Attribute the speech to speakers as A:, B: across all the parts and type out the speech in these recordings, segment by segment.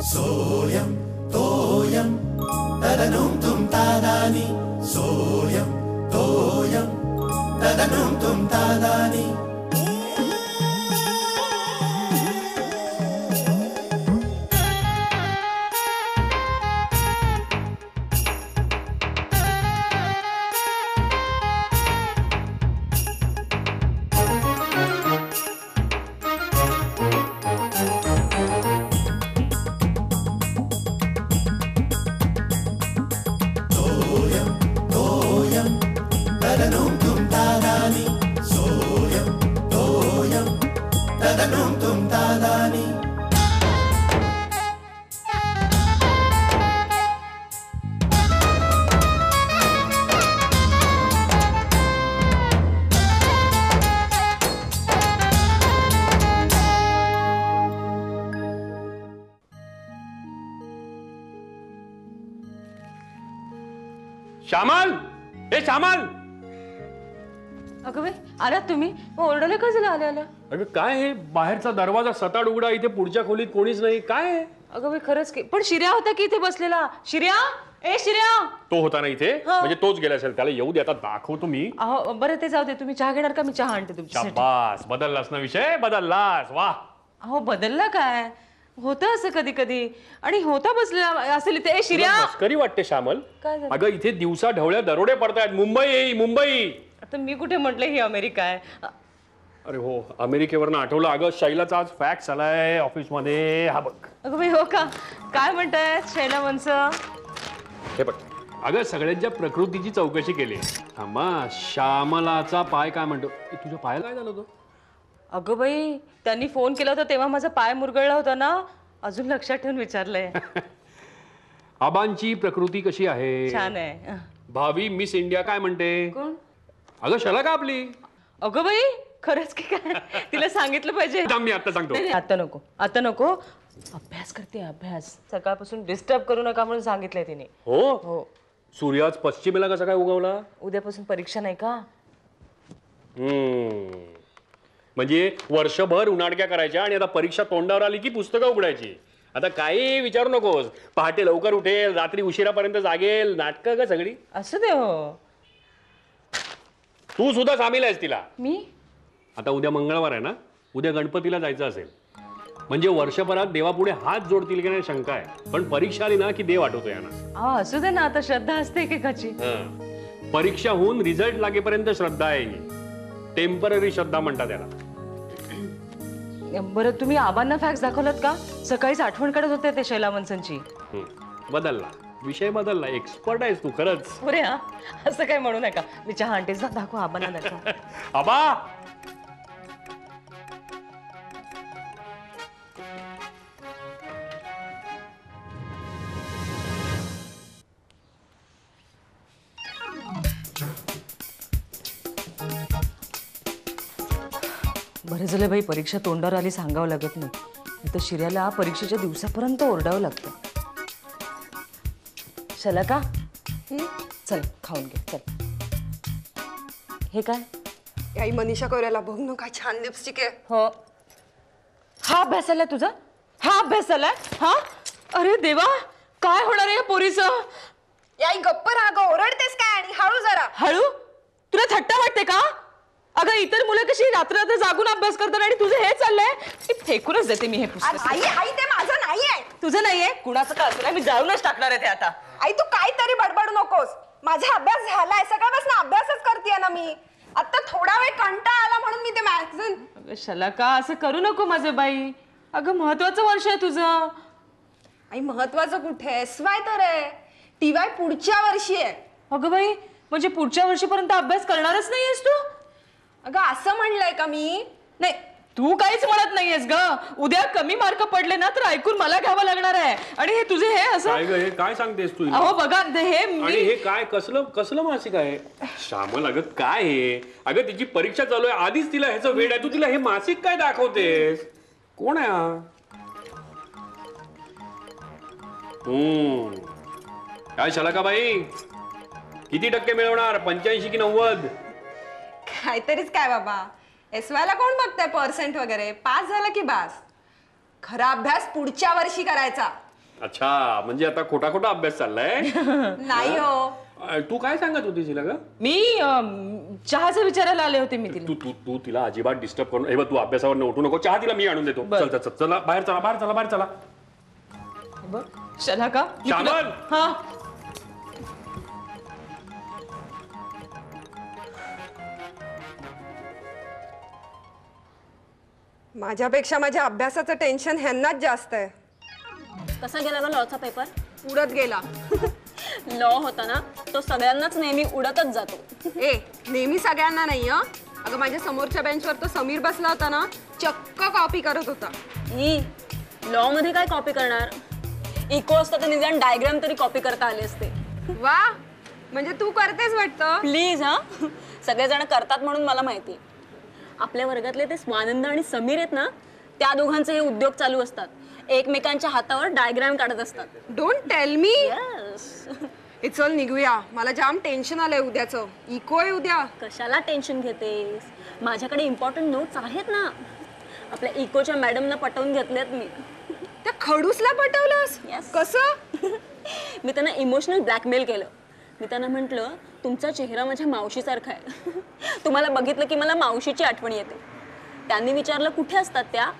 A: सोयम तोयम तदनुम तुम तादानी सोयम तोयम तदनुम तुम तादानी
B: श्यामल, ए श्यामल.
C: अगं बाई आलात तुम्ही? ओरडले का झालं आल्या आल्या?
B: अगं काय हे बाहेरचा दरवाजा सताड उघडा, इथे पुढच्या खोलीत कोणीच नाही, काय?
C: अगं बाई खरंच की, पण शिर्या होता की इथे बसलेला. शिर्या, ए शिर्या.
B: तो होता ना इथे? म्हणजे तोच गेला असेल. त्याला येऊ दे, आता दाखवतो मी.
C: अहो बरं ते जाऊ दे, तुम्ही चहा घेणार का? मी चहा आणते तुमच्यासाठी.
B: शाबास, बदललास ना विषय, बदललास. वा.
C: अहो बदलला काय? होतं असं कधी कधी, आणि होता बसलेला असेल इथे. ए शिर्या.
B: मस्करी वाटते श्यामल.
C: काय झालं?
B: अगं इथे दिवसा ढवळ्या दरोडे पडतायत. मुंबई मुंबई.
C: आता मी कुठे म्हटलं ही अमेरिका आहे?
B: अरे हो, अमेरिकेवरनं आठवलं. अगं शैलाचा आज फॅक्स आलाय ऑफिस मध्ये. हा बघ.
C: अगं बाई हो का? काय म्हणतायत शैला वंश?
B: हे बघ. अगं सगळ्यांच्या प्रकृतीची चौकशी केली. थांबा, श्यामलाचा पाय काय म्हणतो? तुझ्या पायाला काय झालं होतं?
C: अगं बाई त्यांनी फोन केला होता तेव्हा माझा पाय मुरगळला होता ना. अजून लक्षात ठेवून विचारलंय.
B: आबांची प्रकृती कशी आहे?
C: छान आहे.
B: भावी मिस इंडिया काय म्हणते?
C: कोण?
B: अगं शला का आपली?
C: अगं बाई खरंच की काय? तिला सांगितलं पाहिजे.
B: मी आता सांगतो.
C: आता नको, आता नको. अभ्यास करते अभ्यास. सकाळपासून डिस्टर्ब करू नका म्हणून सांगितलंय तिने.
B: हो
C: हो.
B: सूर्याच पश्चिमेला कसा काय उगवला?
C: उद्यापासून परीक्षा नाही का?
B: म्हणजे वर्षभर उन्हाडक्या करायच्या आणि आता परीक्षा तोंडावर आली की पुस्तकं उघडायची. आता काही विचारू नकोस. पहाटे लवकर उठेल, रात्री उशिरापर्यंत जागेल. नाटकं का सगळी?
C: असं दे हो.
B: तू सुद्धा सामील आहेस तिला.
C: मी?
B: आता उद्या मंगळवार आहे ना, उद्या गणपतीला जायचं असेल म्हणजे वर्षभरात देवापुढे हात जोडतील की नाही शंका आहे. पण परीक्षा आली ना की देव आठवतो यांना.
C: असू दे ना, आता श्रद्धा असते एकेकाची.
B: परीक्षा होऊन रिझल्ट लागेपर्यंत श्रद्धा आहे ही. टेम्पररी श्रद्धा म्हणतात त्याला.
C: बरं तुम्ही आबांना फॅक्स दाखवलात का? सकाळीच आठवण काढत होते ते शैला वंशनची.
B: बदलला विषय, बदलला. एक्सपर्ट आहेस तू खरंच.
C: अरे हा, असं काय म्हणू नका. मी चहा आणतेच ना. दाखव आबांना, दाखव.
B: आबा.
C: बरं झालं बाई परीक्षा तोंडावर आली, सांगावं लागत नाही. तर शिर्याला परीक्षेच्या दिवसापर्यंत ओरडावं लागतं. चला का? चल खाऊन घे चल. हे काय?
D: याई मनीषा कोरेला बघ ना, काय छान लिपस्टिक आहे.
C: हो. हा अभ्यास आलाय तुझा? हा अभ्यास आलाय? हा? अरे देवा, काय होणार आहे या पोरीचं?
D: याई गप्प राग, ओरडतेस काय? आणि हळू जरा.
C: हळू? तुला थट्टा वाटते का? अगं इतर मुलं कशी रात्र रात्र जागून अभ्यास करतात आणि तुझं हे चाललंय? फेकूनच देते मी हे पुस्तक.
D: आई आई ते माझं नाहीये.
C: तुझं नाहीये? कुणाचं का असं नाही, मी जाळूनच टाकणार आहे ते आता.
D: आई तू काहीतरी बडबडू नकोस. माझा अभ्यास झालाय, सकाळपासून अभ्यासच करतेय ना मी. आता थोडा वेळ कंटाळा आला म्हणून मी ते मॅगझिन.
C: अगं शलाका असं करू नको माझं बाई. अगं महत्वाचं वर्ष आहे तुझं.
D: आई महत्वाचं कुठे? SY तर आहे. TY पुढच्या वर्षी आहे.
C: अगं बाई म्हणजे पुढच्या वर्षीपर्यंत अभ्यास करणारच नाहीयेस तू?
D: अगं असं म्हणलंय का मी?
C: नाही तू काहीच म्हणत नाहीयेस ग. उद्या कमी मार्क पडले ना तर ऐकून मला घ्यावं लागणार आहे. आणि हे तुझे हे असं
B: काय ग, हे काय सांगतेस तू?
C: अहो बघा हे
B: आणि हे काय कसलं मासिक आहे? श्यामल अगं काय हे? अगं तिची परीक्षा चालू आहे, आधीच तिला ह्याचं वेड आहे. तू तिला हे मासिक काय दाखवतेस? कोण आहे हा? काय शलाकाबाई, किती टक्के मिळवणार? 85 की 90?
D: काहीतरीच काय बाबा. SY ला कोण बघताय पर्सेंट वगैरे, पास झाला की बास. खरा अभ्यास पुढच्या वर्षी करायचा.
B: अच्छा, म्हणजे आता खोटा खोटा अभ्यास चाललाय.
D: नाही हो.
B: तू काय सांगत होतीस हिला ग?
C: मी चहाचं विचारायला आले होते मी तिला.
B: तू तू तू तिला अजिबात डिस्टर्ब करून, हे बघ तू अभ्यासावर उठू नको, चहा तिला मी आणून देतो. चल चल चला, बाहेर चला, बाहेर चला, बाहेर चला.
C: बघ चला का
B: श्यामल.
C: हा.
D: माझ्यापेक्षा माझ्या अभ्यासाचं टेन्शन ह्यांनाच जास्त आहे.
E: कसा गेला ग लॉचा पेपर?
D: उडत गेला.
E: लॉ होता ना, तो सगळ्यांनाच नेहमी उडतच जातो.
D: नेहमी सगळ्यांना नाही. अगं माझ्या समोरच्या बेंचवर तो समीर बसला होता ना, चक्क कॉपी करत होता.
E: लॉ मध्ये काय कॉपी करणार? इको असतं तर निदान डायग्राम तरी कॉपी करता आले असते.
D: वा, म्हणजे तू करतेस वाटतं.
E: प्लीज हा, सगळेजण करतात म्हणून मला माहिती. आपल्या वर्गातले ते स्वानंद आणि समीर आहेत ना, त्या दोघांचे हे उद्योग चालू असतात. एकमेकांच्या हातावर डायग्राम काढत असतात.
D: Don't tell me.
E: यस.
D: चल निघूया, मला जाम टेन्शन आलंय उद्याचं. इको आहे उद्या.
E: कशाला टेन्शन घेतेस? माझ्याकडे इम्पॉर्टंट नोट्स आहेत ना. आपल्या इकोच्या मॅडमना पटवून घेतल्यात मी.
D: त्या खडूसला पटवलंस?
E: Yes.
D: कसं?
E: मी त्यांना इमोशनल ब्लॅकमेल केलं. मी त्यांना म्हटलं, तुमचा चेहरा माझ्या मावशीसारखा आहे. तुम्हाला बघितलं की मला मावशीची आठवण येते. त्यांनी विचारलं कुठे असतात त्या.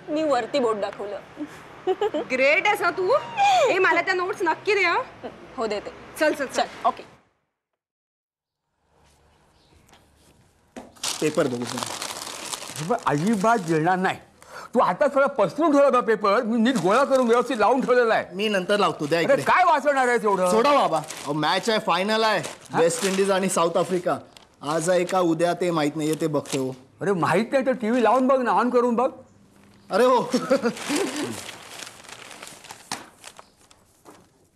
E: मी वरती बोट दाखवलं.
D: ग्रेट आहेस ना तू. मला त्या नोट्स नक्की दे.
E: हो देते.
D: चल चल चल.
E: ओके.
F: पेपर बघू. अजिबात गिळणार नाही. तू आता सगळं पसरून ठेवला पेपर. मी नीट गोळा करून व्यवस्थित लावून ठेवलेला आहे.
G: मी नंतर लावतो. द्या
F: अरे
G: इकडे.
F: काय वाचवणार आहे तेवढं?
G: सोडा बाबा. मॅच आहे, फायनल आहे. वेस्ट इंडिज आणि साऊथ आफ्रिका. आज आहे का उद्या ते माहित नाहीये, ते बघतो.
F: अरे माहित नाही तर टीव्ही लावून बघ ना, ऑन करून बघ.
G: अरे हो.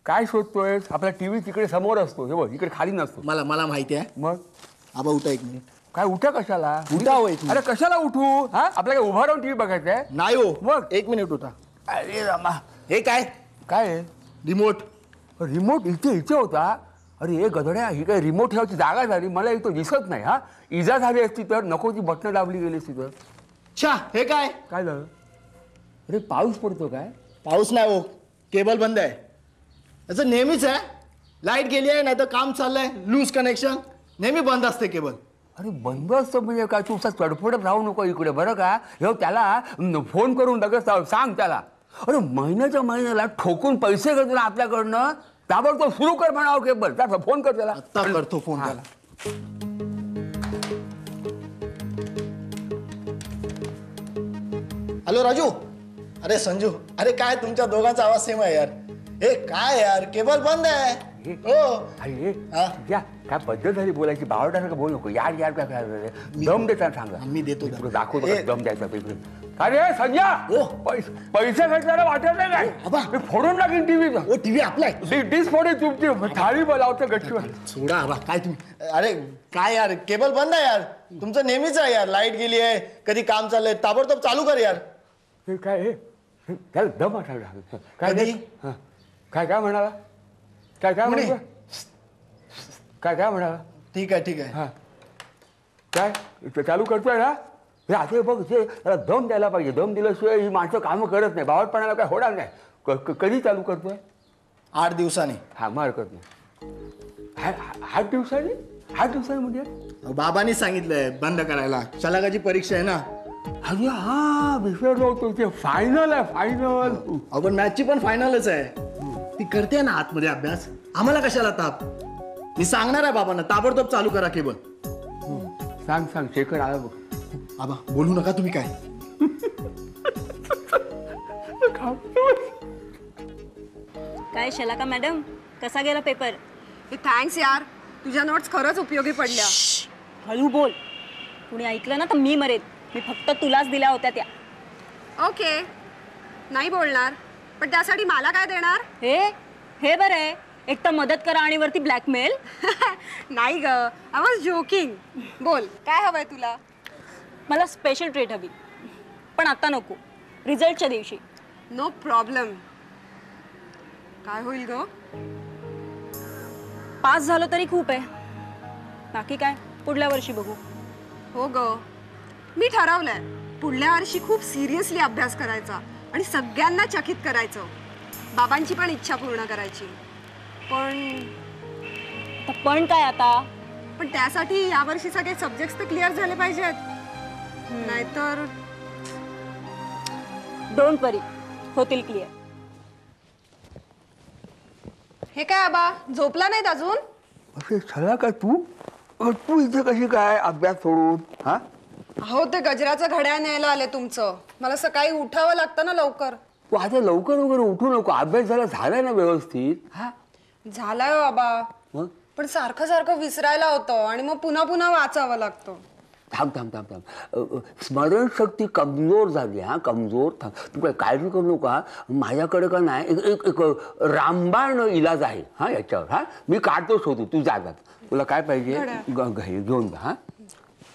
F: काय शोधतोय? आपला टीव्ही तिकडे समोर असतो, हे बघ इकडे खाली नसतो.
G: मला मला माहिती आहे.
F: मग
G: आबा उठा एक मिनिट.
F: काय उठा कशाला?
G: उठा हो एक मिनिट.
F: अरे कशाला उठू? हा, आपल्याला काय उभा राहून टीव्ही बघायचा आहे?
G: नाही हो.
F: मग?
G: एक मिनिट उठा.
F: अरे रामा,
G: हे काय?
F: काय आहे?
G: रिमोट.
F: रिमोट इथे होता. अरे हे गधड्या, ही काय रिमोट ठेवायची जागा झाली? मला इथं दिसत नाही. हा, इजा झाली असती तर, नको ती बटणं दाबली गेली असती तर.
G: छा, हे काय?
F: काय झालं? अरे पाऊस पडतो काय?
G: पाऊस नाही हो, केबल बंद आहे. असं नेहमीच आहे. लाईट गेली आहे, नाही तर काम चाललंय, लूज कनेक्शन, नेहमी बंद असते केबल.
F: अरे बंद असतं म्हणजे काय? तू चडफडत राहू नको इकडे, बरं का? हे त्याला फोन करून लगेच सांग त्याला. अरे महिन्याच्या महिन्याला ठोकून पैसे घेतो ना आपल्याकडनं, ताबडतोब सुरू कर म्हणावं केबल. त्याचा फोन कर त्याला.
G: आता करतो फोन त्याला. हॅलो राजू. अरे संजू. अरे काय तुमच्या दोघांचा आवाज सेम आहे यार. हे काय यार, केबल बंद आहे. हो.
F: अरे
G: हा?
F: या काय पद्धत झाली बोलायची? बावटासारखं बोलू नको. यार यार काय दम देता सांगा.
G: मी देतो.
F: दाखवतो
G: ए.
F: दम द्यायचा पेपर. अरे संजय,
G: ओ.
F: पैसे घेतल्याला वाटत नाही काय?
G: आबा.
F: मी फोडून टाकीन टीव्हीचा.
G: ओ टीव्ही आपला आहे.
F: डिश फोडे तुमची थाळी बोलावतं गच्चीवर.
G: सोडा आबा. काय तुम्ही? अरे काय यार, केबल बंद आहे यार. तुमचं नेहमीच आहे यार. लाईट गेली आहे, कधी काम चाललंय, ताबडतोब चालू कर यार.
F: हे काय हे? त्याला दम आठवला. काय
G: कधी?
F: हा. काय काय म्हणाला? काय काय
G: म्हणे?
F: म्हणाला? काय म्हणाला?
G: ठीक आहे ठीक आहे.
F: हा. काय ते चालू करतोय ना? हे आता बघ, ते त्याला दम द्यायला पाहिजे. दम दिल्याशिवाय ही माणसं कामं करत नाही. बावटपणाला काय होणार नाही. कधी चालू करतोय?
G: 8 दिवसांनी.
F: हा, मग हरकत नाही. 8 दिवसांनी? 8 दिवसांनी म्हणजे?
G: बाबांनी सांगितलंय बंद करायला. शलाकाची परीक्षा आहे ना.
F: अरे हा, विसरलो होतो. ते फायनल आहे, फायनल.
G: आपण मॅचची पण फायनलच आहे. ती करते ना आतमध्ये अभ्यास. आम्हाला कशाला ताप? मी सांगणार आहे बाबांना, ताबडतोब चालू करा केबल.
F: सांग शेखर आला बघ.
G: आबा बोलू नका तुम्ही काय.
E: काय शलाका मॅडम, कसा गेला पेपर?
D: थँक्स यार, तुझ्या नोट्स खरंच उपयोगी पडल्या.
E: हळू बोल. कुणी ऐकलं ना तर मी मरेल. मी फक्त तुलाच दिल्या होत्या त्या.
D: ओके, नाही बोलणार, पण त्यासाठी मला काय देणार?
E: हे बरं आहे. एक तर मदत करा आणि वरती ब्लॅकमेल.
D: नाही ग, आय वॉज जोकिंग. बोल, काय हवंय तुला?
E: मला स्पेशल ट्रीट हवी, पण आता नको, रिझल्टच्या दिवशी.
D: No problem. काय होईल ग?
E: पास झालो तरी खूप आहे. बाकी काय, पुढल्या वर्षी बघू.
D: हो ग, मी ठरवलंय पुढल्या वर्षी खूप सिरियसली अभ्यास करायचा आणि सगळ्यांना चकित करायचं. बाबांची पण इच्छा पूर्ण करायची.
E: पण काय आता?
D: पण त्यासाठी यावर्षी सगळे सब्जेक्ट्स तर क्लिअर झाले पाहिजेत. नाहीतर
E: डोंट वरी, होतील क्लिअर.
D: हे काय आबा झोपला नाहीत अजून?
F: असे झाला का तू तू इथे कशी काय अभ्यास सोडून? हा
D: हो ते गजराचं घड्याळ न्यायला आले तुमचं. मला सकाळी उठावं लागतं ना लवकर.
F: तू आता लवकर वगैरे उठू नको. अभ्यास झालाय ना व्यवस्थित? हा
D: झालाय हो आबा.
F: मग
D: पण सारखं सारखं विसरायला होतं आणि मग पुन्हा पुन्हा वाचावं लागतं.
F: थांब थांब थांब थांब स्मरणशक्ती कमजोर झाली. हा कमजोर. थांब तू काय काळजी करू नका. माझ्याकडे का नाही एक रामबाण इलाज आहे हा याच्यावर. हा मी काढतो शोधू. तू जातात तुला काय पाहिजे घेऊन जा. हा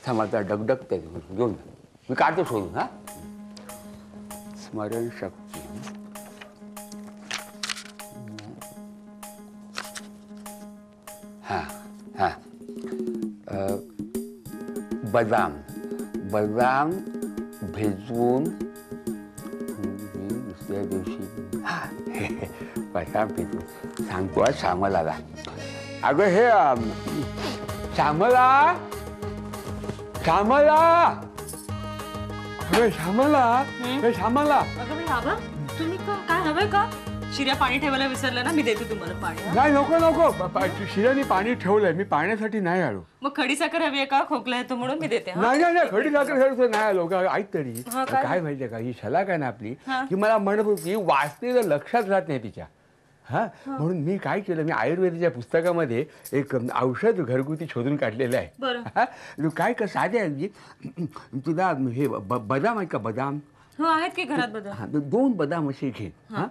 F: थांब आता डगडगते घेऊन जा. मी काढतो शोधून. हा स्मरणशक्ती. हा हा बदाम बदाम भिजवून दुसऱ्या दिवशी बदाम भिजवून सांगतो श्यामलाला. अगं हे श्यामला श्यामला श्यामला श्यामला
C: तुम्ही काय हवंय का? शिऱ्या पाणी ठेवायला विसरलं ना, मी देते तुम्हाला पाणी.
F: नाही नको नको शिऱ्याने पाणी ठेवलंय. मी पाण्यासाठी नाही आलो.
C: मग खडी साखर हवी आहे का? खोकला येतो म्हणून मी देते.
F: नाही नाही खडी साखर नाही आलो. ऐक तरी काय माहितीये का ही शलाका ना आपली की मला म्हणत होती वाचलेलं लक्षात राहत नाही तिच्या. हा म्हणून मी काय केलं मी आयुर्वेदाच्या पुस्तकामध्ये एक औषध घरगुती शोधून काढलेलं आहे. तू काय कर साधे आहे तुला हे बदाम आहे का? बदाम
C: हो आहेत की घरात बदाम.
F: 2 बदाम असे घे. हा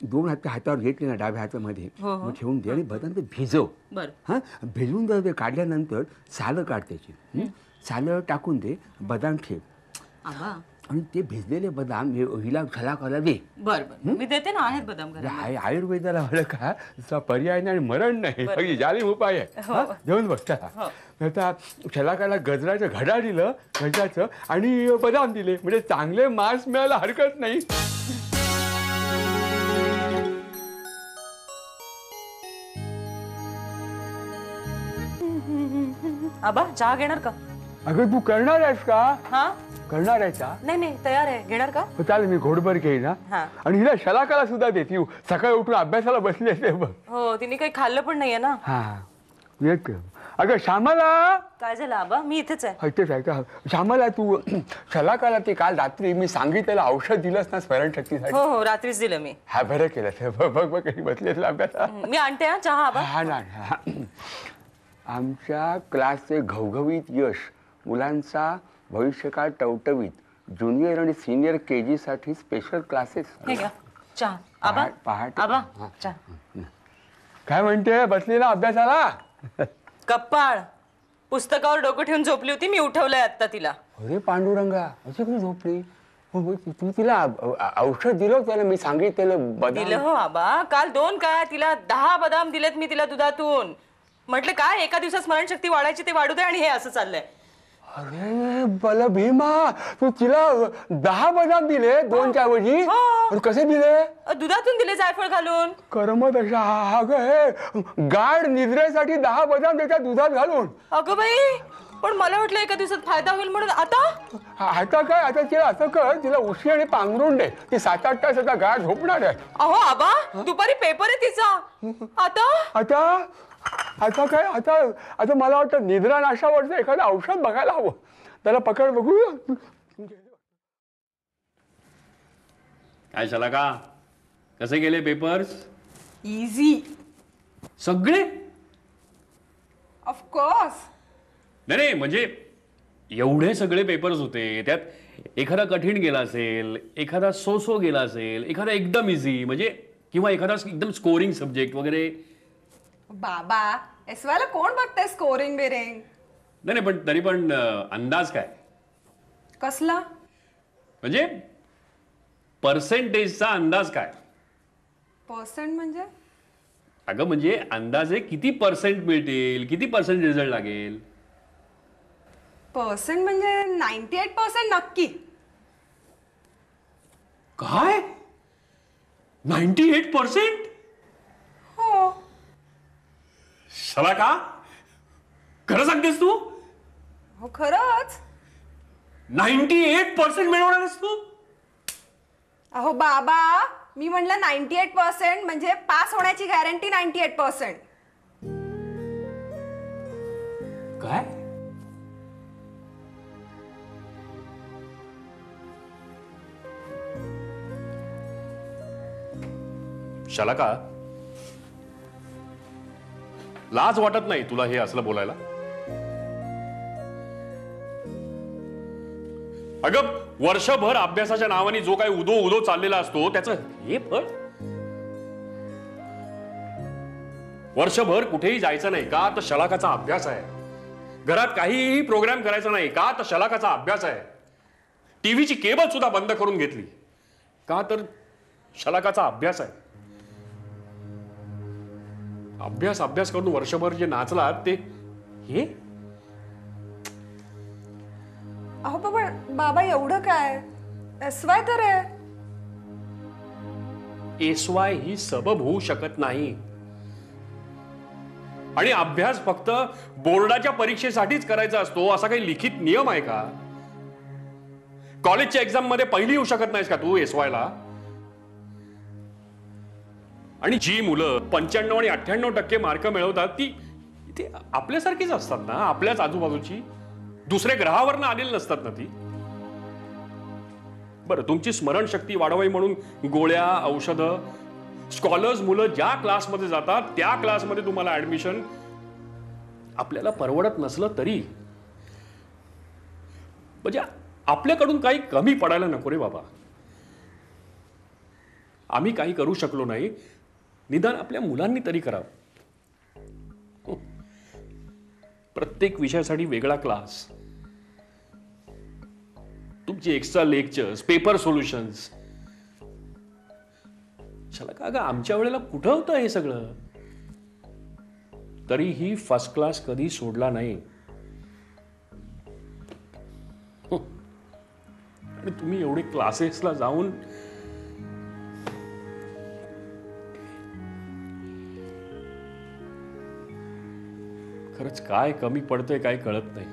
F: 2 हातावर घेतले ना डाव्या हातामध्ये मग ठेवून दे आणि बदाम ते भिजव. हा भिजवून जर ते काढल्यानंतर सालं काढ त्याची. सालं टाकून दे बदाम ठेव आणि ते भिजलेले बदाम हिला शलाकाला दे.
C: बरं मी देते ना, आहेत बदाम घरात.
F: आयुर्वेदाला म्हणलं का तसा पर्याय नाही आणि मरण नाही. जालिम उपाय आहे. घेऊन बघ त्याला. आता शलाकाला गजराचं घड्याळ दिलं गजराचं आणि बदाम दिले म्हणजे चांगले मांस मिळायला हरकत नाही.
C: आबा चहा घेणार का?
F: अगं तू करणार आहेस का?
C: हा
F: करणार आहेस का?
C: नाही तयार आहे. घेणार का?
F: चालेल मी घोडभर घेईन. आणि हिला शलाकाला सुद्धा दे. ती सकाळी उठून अभ्यासाला बसली असते बघ.
C: हो तिने काही खाल्लं पण नाहीये ना.
F: हा एक अगं श्यामला
C: काय झालं आबा? मी इथेच आहे.
F: इथेच आहे का? श्यामला तू शलाकाला ते काल रात्री मी सांगितलेलं औषध दिलंस ना स्मरणशक्तीसाठी?
C: हो रात्रीच दिलं मी.
F: हा बरं केलं. बघ बघ कधी बसली अभ्यास.
C: मी आणते हा चहा आबा.
F: हा ना आमच्या क्लासचे घवघवीत यश मुलांचा भविष्यकाळ टवटवीत ज्युनियर आणि सिनियर KG साठी स्पेशल क्लासेस.
C: हे घ्या चहा आबा.
F: पहाटे
C: आबा चहा.
F: काय म्हणते बसली ना अभ्यासाला?
C: कप्पाळ पुस्तकावर डोकं ठेवून झोपली होती. मी उठवलंय आता तिला.
F: अरे पांडुरंगा अशी कधी झोपली? तू तिला औषध दिलं त्याला मी सांगितलेलं बदाम
C: दिलं हो आबा. काल 2 काय तिला 10 बदाम दिलेत मी तिला दुधातून. म्हटलं काय एका दिवसात स्मरणशक्ती वाढायची ते वाढू दे आणि हे असं चाललंय.
F: अरे बल भीमा तू तिला 10 बदाम दिले 2च्या ऐवजी? कसे दिले?
C: दुधातून दिले जायफळ घालून.
F: करमत अशा हे गाढ निद्रेसाठी 10 बदाम त्याच्या दुधात घालून.
C: अगं बाई पण मला वाटलं एका दिवसात फायदा होईल म्हणून.
F: आता काय आता तिला असं कर तिला उशी आणि पांघरून दे. ती 7-8 तास आता गाढ झोपणार आहे.
C: अहो आबा दुपारी पेपर आहे तिचा.
F: आता आता काय आता मला वाटतं निद्रानाशावरचं एखादं औषध बघायला हवं. त्याला पकड बघू.
B: काय शलाका कसे गेले पेपर्स?
C: इझी
B: सगळे?
D: ऑफकोर्स.
B: नाही म्हणजे एवढे सगळे पेपर्स होते त्यात एखादा कठीण गेला असेल, एखादा सो गेला असेल, एखादा एकदम इझी म्हणजे किंवा एखादा एकदम स्कोरिंग सब्जेक्ट वगैरे.
D: बाबा एसवायला कोण बघतंय स्कोरिंग बिरिंग?
B: नाही पण तरी पण अंदाज काय?
D: कसला?
B: म्हणजे पर्सेंटेजचा अंदाज काय?
D: पर्सेंट म्हणजे?
B: अगं म्हणजे अंदाजे किती पर्सेंट मिळतील, किती पर्सेंट रिझल्ट लागेल?
D: पर्सेंट म्हणजे 98% नक्की.
B: काय 98%?
D: हो.
B: चला का खरं सांगतेस तू?
D: हो खरंच.
B: 98% मिळवणार आहेस तू?
D: अहो बाबा, मी म्हणलं 98% म्हणजे पास होण्याची गॅरंटी 98%.
B: काय? शलाका, लाज वाटत नाही तुला हे असलं बोलायला? अगं वर्षभर अभ्यासाच्या नावाने जो काही उदो उदो चाललेला असतो त्याचं हे फळ? वर्षभर कुठेही जायचं नाही का तर शलाकाचा अभ्यास आहे. घरात काहीही प्रोग्राम करायचा नाही का तर शलाकाचा अभ्यास आहे. टीव्हीची केबल सुद्धा बंद करून घेतली का तर शलाकाचा अभ्यास आहे. अभ्यास अभ्यास करून वर्षभर जे नाचलात ते हे?
D: अहो बाबा एवढं काय, SY तर आहे.
B: SY ही सबब होऊ शकत नाही. आणि अभ्यास फक्त बोर्डाच्या परीक्षेसाठीच करायचा असतो असा काही लिखित नियम आहे का? कॉलेजच्या एक्झाम मध्ये पहिली येऊ शकत नाहीस का तू SY ला? आणि जी मुलं 95 आणि 98% मार्क मिळवतात ती आपल्यासारखीच असतात ना, आपल्याच आजूबाजूची, दुसऱ्या ग्रहावरनं आलेली नसतात ना ती. बरं, तुमची स्मरणशक्ती वाढवावी म्हणून गोळ्या, औषधं, स्कॉलर्स मुलं ज्या क्लासमध्ये जातात त्या क्लासमध्ये तुम्हाला ऍडमिशन आपल्याला परवडत नसलं तरी म्हणजे आपल्याकडून काही कमी पडायला नको रे बाबा. आम्ही काही करू शकलो नाही, निदान आपल्या मुलांनी तरी करावं. प्रत्येक विषयासाठी वेगळा क्लास, तुमची एक्स्ट्रा लेक्चर्स, पेपर सोल्युशन्स. चला का ग, आमच्या वेळेला कुठं होतं हे सगळं? तरीही फर्स्ट क्लास कधी सोडला नाही. आणि तुम्ही एवढे क्लासेसला जाऊन खरंच काय कमी पडतंय काय कळत नाही.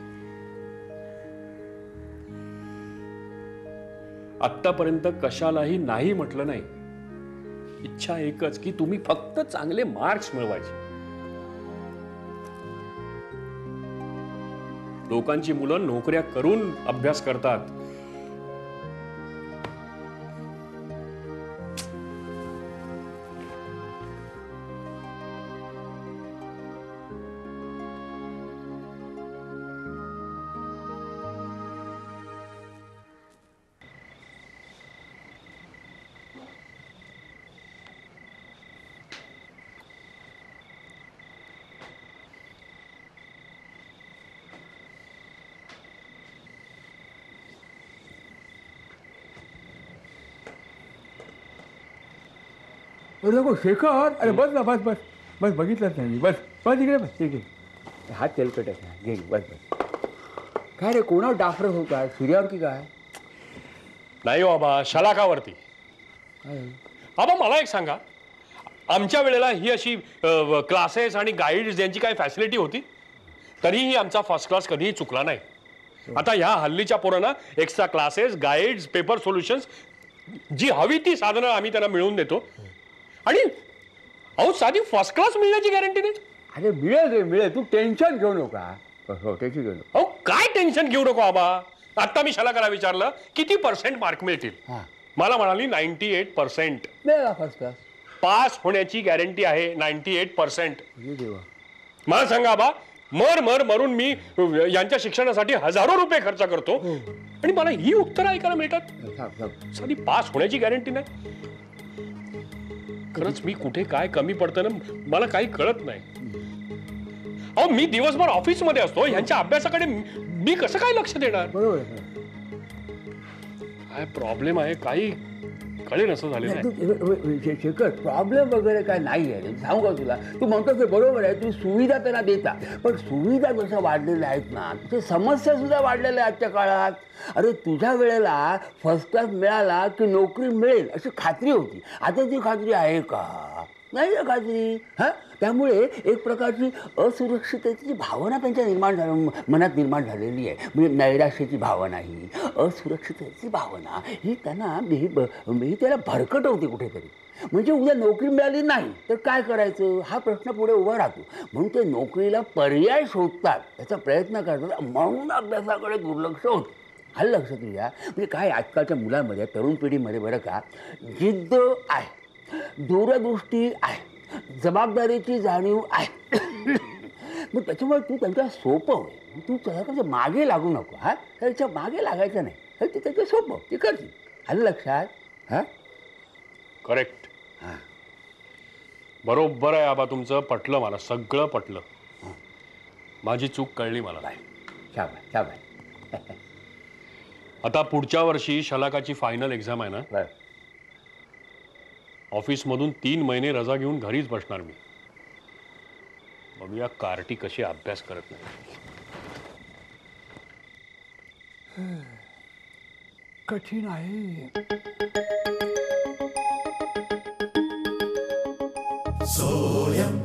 B: आत्तापर्यंत कशालाही नाही म्हटलं नाही. इच्छा एकच की तुम्ही फक्त चांगले मार्क्स मिळवायचे. लोकांची मुलं नोकऱ्या करून अभ्यास करतात.
F: नको शेखर, अरे बस ना, बस बस बस, बघितलंच नाही बस बस, इकडे बस, ठीक आहे. हा तेलकट आहे, घे बस बस. काय रे, कोणावर डाफर हो काय, सूर्यावर की काय?
B: नाही बाबा, शलाकावरती. बाबा मला एक सांगा, आमच्या वेळेला ही अशी क्लासेस आणि गाईड्स यांची काय फॅसिलिटी होती? तरीही आमचा फर्स्ट क्लास कधीही चुकला नाही. आता ह्या हल्लीच्या पोरांना extra classes, guides, paper solutions, जी हवी ती साधनं आम्ही त्यांना मिळवून देतो. आणि अहो साधी फर्स्ट क्लास मिळण्याची गॅरंटी नाही.
F: अरे मिळेल रे, मिळेल, तू टेन्शन घेऊ नका. हो, टेन्शन घेऊ नका.
B: अहो काय टेन्शन घेऊ नको बाबा. आता मी शलाकाला विचारलं किती % मार्क मिळतील, मला म्हणाली 98%.
F: फर्स्ट क्लास
B: पास होण्याची गॅरंटी आहे 98%.
F: देवा,
B: मला सांगा बा, मरून मी यांच्या शिक्षणासाठी हजारो रुपये खर्च करतो आणि मला ही उत्तरं ऐकायला मिळतात. साधी पास होण्याची गॅरंटी नाही. खरंच मी कुठे काय कमी पडतं ना मला काही कळत नाही. अहो मी दिवसभर ऑफिस मध्ये असतो, ह्यांच्या अभ्यासाकडे मी कसं काय लक्ष देणार?
F: बरोबर.
B: काय प्रॉब्लेम आहे, काही कळेल असं झालेलं आहे.
F: शेखर प्रॉब्लेम वगैरे काय नाही आहे सांगू का तुला. तू म्हणतो ते बरोबर आहे, तुम्ही सुविधा त्यांना देता, पण सुविधा जशा वाढलेल्या आहेत ना ते समस्या सुद्धा वाढलेल्या आहेत आजच्या काळात. अरे तुझ्या वेळेला फर्स्ट क्लास मिळाला की नोकरी मिळेल अशी खात्री होती. आता ती खात्री आहे का? नाही आहे खात्री. हां, त्यामुळे एक प्रकारची असुरक्षिततेची भावना त्यांच्या मनात निर्माण झालेली आहे. म्हणजे नैराश्याची भावना, ही असुरक्षिततेची भावना ही त्यांना ही त्याला भरकटवते कुठेतरी. म्हणजे उद्या नोकरी मिळाली नाही तर काय करायचं हा प्रश्न पुढे उभा राहतो. म्हणून ते नोकरीला पर्याय शोधतात, त्याचा प्रयत्न करतात, म्हणून अभ्यासाकडे दुर्लक्ष होतं. हा लक्षात घ्या. म्हणजे काय आजकालच्या मुलांमध्ये, तरुण पिढीमध्ये बरं का, जिद्द आहे, दूरदृष्टी आहे, जबाबदारीची जाणीव आहे. मग त्याच्यामुळे तू त्यांच्या सोपं होईल. तू त्याच्या मागे लागू नको. हा, त्याच्या मागे लागायचं नाही. ते त्याच्या सोपं ते करतील. आलं लक्षात? हां,
B: करेक्ट. बरोबर आहे आबा तुमचं. पटलं मला, सगळं पटलं. माझी चूक कळली मला.
F: शाबास शाबास.
B: आता पुढच्या वर्षी शलाकाची फायनल एक्झाम आहे ना.
F: बरं.
B: ऑफिसमधून 3 महिने रजा घेऊन घरीच बसणार मी. बघूया कार्टी कशी अभ्यास करत नाही.
F: कठीण आहे.
A: सोयम